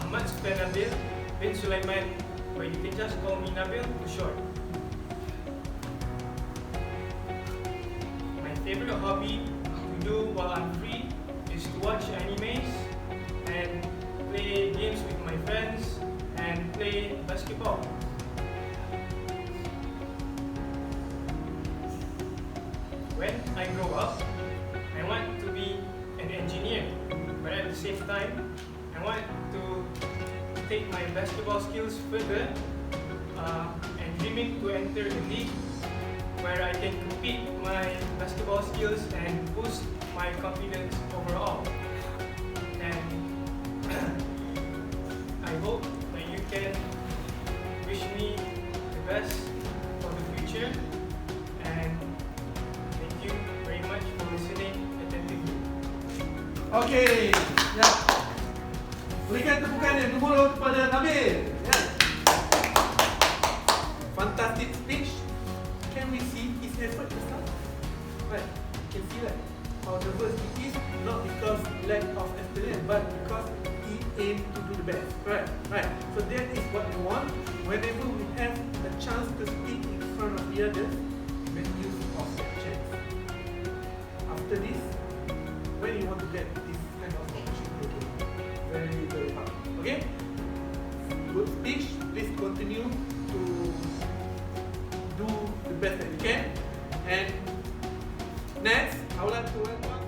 Ahmad suka Nabil bin Sulaiman, but you can just call me Nabil for short. My favorite hobby to do while I'm free is to watch animes and play games with my friends and play basketball. When I grow up, I want to be an engineer, but at the same time, I want to take my basketball skills further and dreaming to enter a league where I can compete my basketball skills and boost my confidence overall. And I hope that you can wish me the best for the future, and thank you very much for listening attentively. Okay, ya. Berikan tepukan yang gemuruh kepada Nabil. Ya. Fantastic speech. Can we see his effort to start? Right, you can see that how nervous he is, not because lack of experience, but because he aimed to do the best. Right. So that is what we want. Whenever we have a chance to speak in front of the others, make use of that chance. After this, when you want to get this kind of opportunity, very, very hard. Okay? Good speech. Please continue to do the best that you can. And next, I would like to welcome